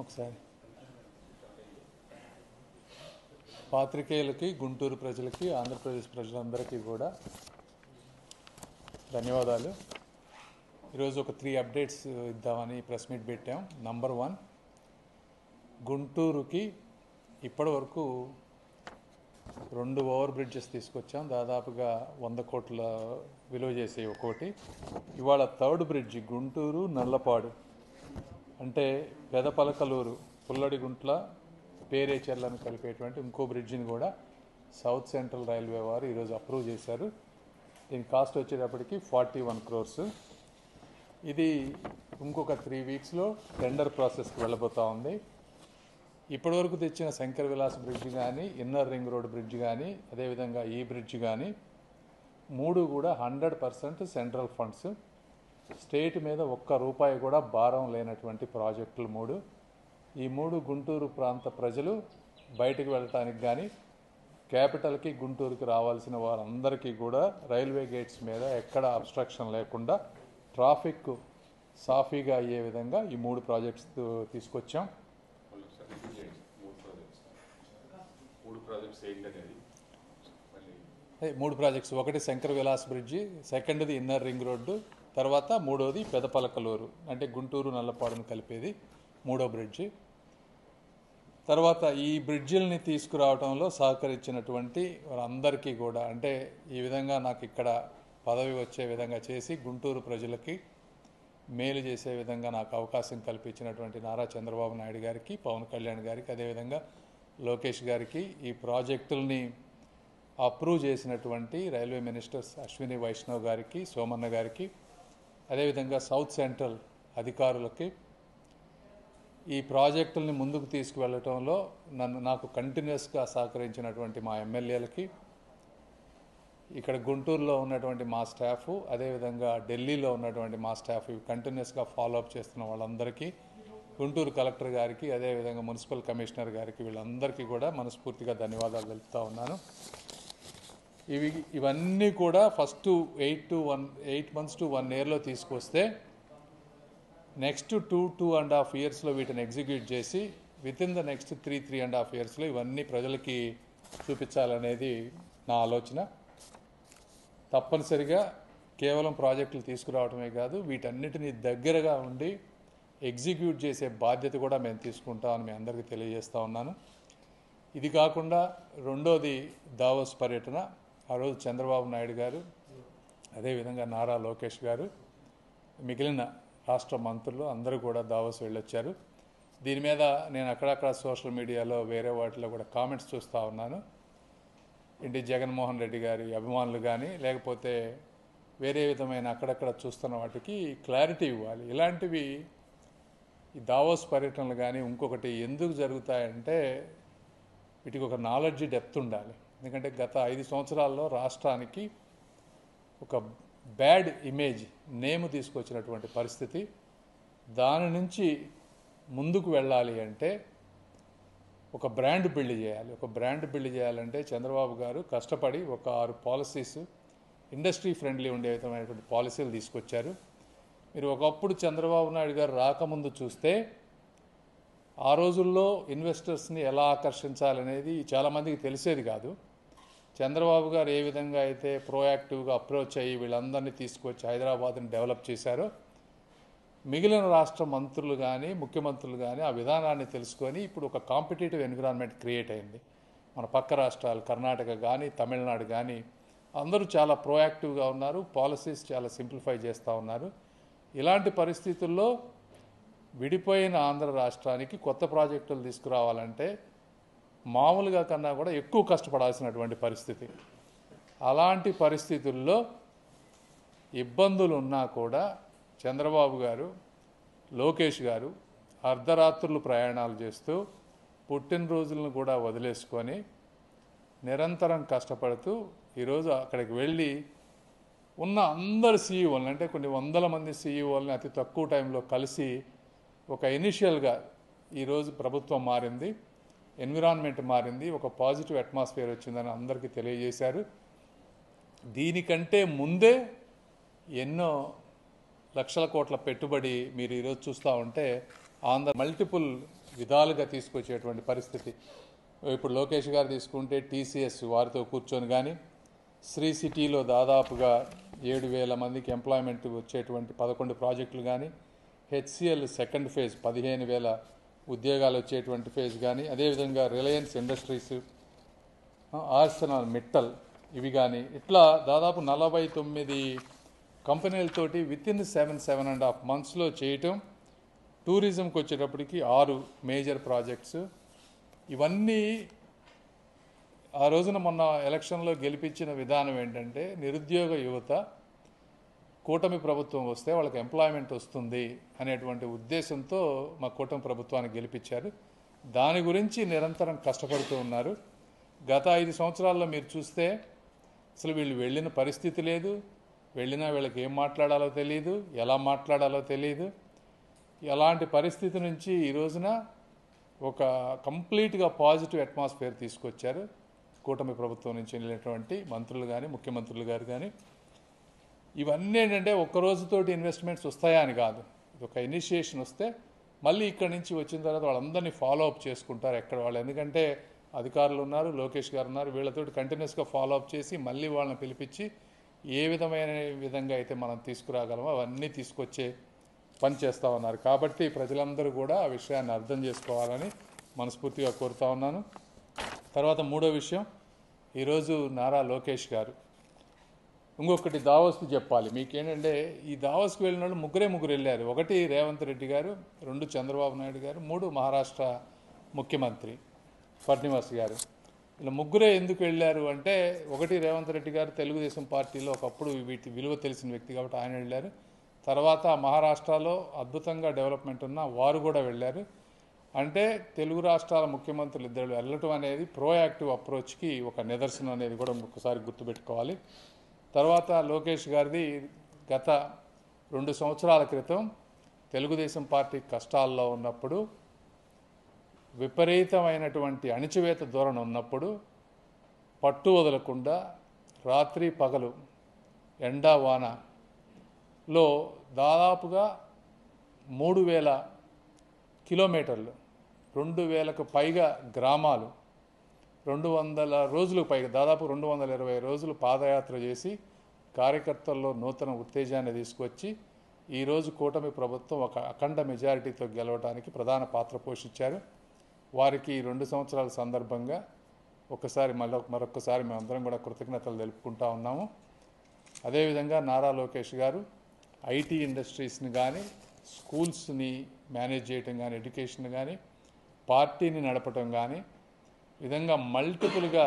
ఒకసారి పాత్రికేయులకి, గుంటూరు ప్రజలకి, ఆంధ్రప్రదేశ్ ప్రజలందరికీ కూడా ధన్యవాదాలు. ఈరోజు ఒక 3 అప్డేట్స్ ఇద్దామని ప్రెస్ మీట్ పెట్టాం. నంబర్ 1, గుంటూరుకి ఇప్పటి వరకు 2 ఓవర్ బ్రిడ్జెస్ తీసుకొచ్చాం. దాదాపుగా 100 కోట్ల విలువ చేసే ఒక్కోటి. ఇవాళ 3rd బ్రిడ్జి గుంటూరు నల్లపాడు అంటే పెదపలకలూరు, పుల్లడిగుంట్ల, పేరేచెర్లను కలిపేటువంటి ఇంకో బ్రిడ్జిని కూడా సౌత్ సెంట్రల్ రైల్వే వారు ఈరోజు అప్రూవ్ చేశారు. దీని కాస్ట్ వచ్చేటప్పటికి 41 crores. ఇది ఇంకొక 3 వీక్స్లో టెండర్ ప్రాసెస్కి వెళ్ళబోతూ ఉంది. ఇప్పటివరకు తెచ్చిన శంకర్ విలాస్ బ్రిడ్జ్ కానీ, ఇన్నర్ రింగ్ రోడ్ బ్రిడ్జ్ కానీ, అదేవిధంగా ఈ బ్రిడ్జ్ కానీ 3 కూడా 100% సెంట్రల్ ఫండ్స్. స్టేట్ మీద ₹1 కూడా భారం లేనటువంటి ప్రాజెక్టులు 3. ఈ 3 గుంటూరు ప్రాంత ప్రజలు బయటకు వెళ్ళటానికి కానీ, క్యాపిటల్కి గుంటూరుకి రావాల్సిన వారందరికీ కూడా రైల్వే గేట్స్ మీద ఎక్కడ అబ్స్ట్రక్షన్ లేకుండా ట్రాఫిక్ సాఫీగా అయ్యే విధంగా ఈ 3 ప్రాజెక్ట్స్ తీసుకొచ్చాం. 3 ప్రాజెక్ట్స్, ఒకటి శంకర్ విలాస్ బ్రిడ్జి, సెకండ్ది ఇన్నర్ రింగ్ రోడ్డు, తర్వాత 3వది పెదపలకలూరు అంటే గుంటూరు నల్లపాడును కలిపేది 3వ బ్రిడ్జి. తర్వాత ఈ బ్రిడ్జిల్ని తీసుకురావడంలో సహకరించినటువంటి వారందరికీ కూడా, అంటే ఈ విధంగా నాకు ఇక్కడ పదవి వచ్చే విధంగా చేసి గుంటూరు ప్రజలకి మేలు చేసే విధంగా నాకు అవకాశం కల్పించినటువంటి నారా చంద్రబాబు నాయుడు గారికి, పవన్ కళ్యాణ్ గారికి, అదేవిధంగా లోకేష్ గారికి, ఈ ప్రాజెక్టుల్ని అప్రూవ్ చేసినటువంటి రైల్వే మినిస్టర్స్ అశ్విని వైష్ణవ్ గారికి, సోమన్న గారికి, అదేవిధంగా సౌత్ సెంట్రల్ అధికారులకి, ఈ ప్రాజెక్టుల్ని ముందుకు తీసుకువెళ్ళటంలో నాకు కంటిన్యూస్గా సహకరించినటువంటి మా ఎమ్మెల్యేలకి, ఇక్కడ గుంటూరులో ఉన్నటువంటి మా స్టాఫ్, అదేవిధంగా ఢిల్లీలో ఉన్నటువంటి మా స్టాఫ్, ఇవి కంటిన్యూస్గా ఫాలోఅప్ చేస్తున్న వాళ్ళందరికీ, గుంటూరు కలెక్టర్ గారికి, అదేవిధంగా మున్సిపల్ కమిషనర్ గారికి, వీళ్ళందరికీ కూడా మనస్ఫూర్తిగా ధన్యవాదాలు తెలుపుతూ ఉన్నాను. ఇవన్నీ కూడా ఫస్ట్ 8 months to 1 yearలో తీసుకొస్తే నెక్స్ట్ 2.5 yearsలో వీటిని ఎగ్జిక్యూట్ చేసి వితిన్ ద నెక్స్ట్ 3.5 yearsలో ఇవన్నీ ప్రజలకి చూపించాలనేది నా ఆలోచన. తప్పనిసరిగా కేవలం ప్రాజెక్టులు తీసుకురావడమే కాదు, వీటన్నిటినీ దగ్గరగా ఉండి ఎగ్జిక్యూట్ చేసే బాధ్యత కూడా మేము తీసుకుంటామని మీ అందరికీ తెలియజేస్తూ ఉన్నాను. ఇది కాకుండా రెండోది దావోస్ పర్యటన. ఆ రోజు చంద్రబాబు నాయుడు గారు, అదేవిధంగా నారా లోకేష్ గారు, మిగిలిన రాష్ట్ర మంత్రులు అందరూ కూడా దావోస్ వెళ్ళొచ్చారు. దీని మీద నేను అక్కడక్కడ సోషల్ మీడియాలో వేరే వాటిలో కూడా కామెంట్స్ చూస్తూ ఉన్నాను. ఏంటి జగన్మోహన్ రెడ్డి గారి అభిమానులు కానీ, లేకపోతే వేరే విధమైన అక్కడక్కడ చూస్తున్న వాటికి క్లారిటీ ఇవ్వాలి. ఇలాంటివి ఈ దావోస్ పర్యటనలు కానీ ఇంకొకటి ఎందుకు జరుగుతాయంటే వీటికి ఒక నాలెడ్జ్ డెప్త్ ఉండాలి. ఎందుకంటే గత 5 సంవత్సరాల్లో రాష్ట్రానికి ఒక బ్యాడ్ ఇమేజ్, నేమ్ తీసుకొచ్చినటువంటి పరిస్థితి. దాని నుంచి ముందుకు వెళ్ళాలి అంటే ఒక బ్రాండ్ బిల్డ్ చేయాలి. ఒక బ్రాండ్ బిల్డ్ చేయాలంటే చంద్రబాబు గారు కష్టపడి ఒక 6 పాలసీస్, ఇండస్ట్రీ ఫ్రెండ్లీ ఉండే విధమైనటువంటి పాలసీలు తీసుకొచ్చారు. మీరు ఒకప్పుడు చంద్రబాబు నాయుడు గారు రాకముందు చూస్తే ఆ రోజుల్లో ఇన్వెస్టర్స్ని ఎలా ఆకర్షించాలనేది చాలామందికి తెలిసేది కాదు. చంద్రబాబు గారు ఏ విధంగా అయితే ప్రోయాక్టివ్గా అప్రోచ్ అయ్యి వీళ్ళందరినీ తీసుకొచ్చి హైదరాబాద్ని డెవలప్ చేశారో, మిగిలిన రాష్ట్ర మంత్రులు కానీ, ముఖ్యమంత్రులు కానీ ఆ విధానాన్ని తెలుసుకొని ఇప్పుడు ఒక కాంపిటేటివ్ ఎన్విరాన్మెంట్ క్రియేట్ అయింది. మన పక్క రాష్ట్రాలు కర్ణాటక కానీ, తమిళనాడు కానీ అందరూ చాలా ప్రోయాక్టివ్గా ఉన్నారు. పాలసీస్ చాలా సింప్లిఫై చేస్తూ ఉన్నారు. ఇలాంటి పరిస్థితుల్లో విడిపోయిన ఆంధ్ర రాష్ట్రానికి కొత్త ప్రాజెక్టులు తీసుకురావాలంటే మామూలుగా కన్నా కూడా ఎక్కువ కష్టపడాల్సినటువంటి పరిస్థితి. అలాంటి పరిస్థితుల్లో ఇబ్బందులు ఉన్నా కూడా చంద్రబాబు గారు, లోకేష్ గారు అర్ధరాత్రులు ప్రయాణాలు చేస్తూ పుట్టినరోజులను కూడా వదిలేసుకొని నిరంతరం కష్టపడుతూ ఈరోజు అక్కడికి వెళ్ళి ఉన్న అందరు సీఈఓలను, అంటే కొన్ని వందల మంది సీఈఓలని అతి తక్కువ టైంలో కలిసి ఒక ఇనిషియల్గా ఈరోజు ప్రభుత్వం మారింది, ఎన్విరాన్మెంట్ మారింది, ఒక పాజిటివ్ అట్మాస్ఫియర్ వచ్చిందని అందరికీ తెలియజేశారు. దీనికంటే ముందే ఎన్నో లక్షల కోట్ల పెట్టుబడి మీరు ఈరోజు చూస్తూ ఉంటే మల్టిపుల్ విధాలుగా తీసుకొచ్చేటువంటి పరిస్థితి. ఇప్పుడు లోకేష్ గారు తీసుకుంటే టీసీఎస్ వారితో కూర్చొని కానీ శ్రీ సిటీలో దాదాపుగా 7,000 మందికి ఎంప్లాయ్మెంట్ వచ్చేటువంటి 11 ప్రాజెక్టులు కానీ, హెచ్సిఎల్ సెకండ్ ఫేజ్ 15,000 ఉద్యోగాలు వచ్చేటువంటి ఫేజ్ కానీ, అదేవిధంగా రిలయన్స్ ఇండస్ట్రీస్, ఆర్సెనల్ మిట్టల్ ఇవి కానీ, ఇట్లా దాదాపు 49 కంపెనీలతోటి వితిన్ 7.5 monthsలో చేయటం. టూరిజంకి వచ్చేటప్పటికి 6 మేజర్ ప్రాజెక్ట్స్. ఇవన్నీ ఆ రోజున మొన్న ఎలక్షన్లో గెలిపించిన విధానం ఏంటంటే, నిరుద్యోగ యువత కూటమి ప్రభుత్వం వస్తే వాళ్ళకి ఎంప్లాయ్మెంట్ వస్తుంది అనేటువంటి ఉద్దేశంతో మా కూటమి ప్రభుత్వాన్ని గెలిపించారు. దాని గురించి నిరంతరం కష్టపడుతూ ఉన్నారు. గత 5 సంవత్సరాల్లో మీరు చూస్తే అసలు వీళ్ళు వెళ్ళిన పరిస్థితి లేదు. వెళ్ళినా వీళ్ళకి ఏం మాట్లాడాలో తెలియదు, ఎలా మాట్లాడాలో తెలియదు. అలాంటి పరిస్థితి నుంచి ఈ రోజున ఒక కంప్లీట్గా పాజిటివ్ అట్మాస్ఫియర్ తీసుకొచ్చారు కూటమి ప్రభుత్వం నుంచి వెళ్ళినటువంటి మంత్రులు కానీ, ముఖ్యమంత్రులు గారు కానీ. ఇవన్నీ ఏంటంటే ఒక్కరోజుతోటి ఇన్వెస్ట్మెంట్స్ వస్తాయా అని కాదు. ఇది ఒక ఇనిషియేషన్ వస్తే మళ్ళీ ఇక్కడి నుంచి వచ్చిన తర్వాత వాళ్ళందరినీ ఫాలో అప్ చేసుకుంటారు ఎక్కడ వాళ్ళు. ఎందుకంటే అధికారులు ఉన్నారు, లోకేష్ గారు ఉన్నారు, వీళ్ళతోటి కంటిన్యూస్గా ఫాలో అప్ చేసి మళ్ళీ వాళ్ళని పిలిపించి ఏ విధంగా అయితే మనం తీసుకురాగలమో అవన్నీ తీసుకొచ్చే పని చేస్తూ ఉన్నారు. కాబట్టి ప్రజలందరూ కూడా ఆ విషయాన్ని అర్థం చేసుకోవాలని మనస్ఫూర్తిగా కోరుతా ఉన్నాను. తర్వాత మూడో విషయం, ఈరోజు నారా లోకేష్ గారు ఇంకొకటి దావోస్కి చెప్పాలి. మీకేంటంటే ఈ దావోస్కి వెళ్ళిన వాళ్ళు ముగ్గురు వెళ్ళారు. 1 రేవంత్ రెడ్డి గారు, 2 చంద్రబాబు నాయుడు గారు, 3 మహారాష్ట్ర ముఖ్యమంత్రి ఫడ్నవీస్ గారు. ఇలా ముగ్గురే ఎందుకు వెళ్ళారు అంటే, 1 రేవంత్ రెడ్డి గారు తెలుగుదేశం పార్టీలో ఒకప్పుడు వీటి విలువ తెలిసిన వ్యక్తి కాబట్టి ఆయన వెళ్ళారు. తర్వాత మహారాష్ట్రలో అద్భుతంగా డెవలప్మెంట్ ఉన్న వారు కూడా వెళ్ళారు. అంటే తెలుగు రాష్ట్రాల ముఖ్యమంత్రులు ఇద్దరు వెళ్ళటం అనేది ప్రోయాక్టివ్ అప్రోచ్కి ఒక నిదర్శనం అనేది కూడా ఒకసారి గుర్తుపెట్టుకోవాలి. తర్వాత లోకేష్ గారిది గత 2 సంవత్సరాల క్రితం తెలుగుదేశం పార్టీ కష్టాల్లో ఉన్నప్పుడు, విపరీతమైనటువంటి అణిచివేత ధోరణి ఉన్నప్పుడు పట్టు వదలకుండా రాత్రి పగలు ఎండా వానలో దాదాపుగా 3,000 కిలోమీటర్లు, 2,000కు పైగా గ్రామాలు, 200 రోజులకు పైగా దాదాపు 220 రోజులు పాదయాత్ర చేసి కార్యకర్తల్లో నూతన ఉత్తేజాన్ని తీసుకొచ్చి ఈరోజు కూటమి ప్రభుత్వం ఒక అఖండ మెజారిటీతో గెలవడానికి ప్రధాన పాత్ర పోషించారు. వారికి 2 సంవత్సరాల సందర్భంగా మరొకసారి మేమందరం కూడా కృతజ్ఞతలు తెలుపుకుంటా ఉన్నాము. అదేవిధంగా నారా లోకేష్ గారు ఐటీ ఇండస్ట్రీస్ని కానీ, స్కూల్స్ని మేనేజ్ చేయటం కానీ, ఎడ్యుకేషన్ కానీ, పార్టీని నడపటం కానీ, విధంగా మల్టిపుల్గా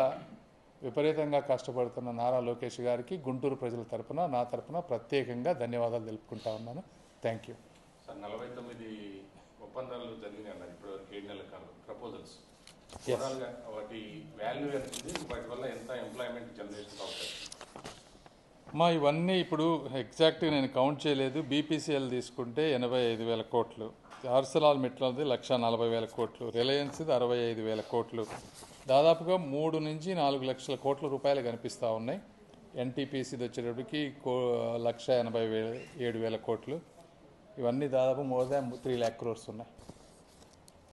విపరీతంగా కష్టపడుతున్న నారా లోకేష్ గారికి గుంటూరు ప్రజల తరపున, నా తరపున ప్రత్యేకంగా ధన్యవాదాలు తెలుపుకుంటా ఉన్నాను. Thank you. సార్, 49 ఒప్పందాలు జరిగినాయి అన్నారు ఇప్పటివరకు 7 నెలల కాలం ప్రపోజల్స్. వాటి వాల్యూ ఎంత ఉంది, వాటి వల్ల ఎంత ఎంప్లాయ్మెంట్ జనరేషన్ అవుతుంది? ఇవన్నీ ఇప్పుడు ఎగ్జాక్ట్గా నేను కౌంట్ చేయలేదు. బీపీసీఎల్ తీసుకుంటే 85,000 కోట్లు, ఆర్సెనల్ మిట్టల్ది 1,40,000 కోట్లు, రిలయన్స్ది 65,000 కోట్లు, దాదాపుగా 3 నుంచి 4 లక్షల కోట్ల రూపాయలు కనిపిస్తూ ఉన్నాయి. ఎన్టీపీసీది వచ్చేటప్పటికి 1,87,000 కోట్లు. ఇవన్నీ దాదాపు మోర్ దాన్ 3 lakh crores ఉన్నాయి.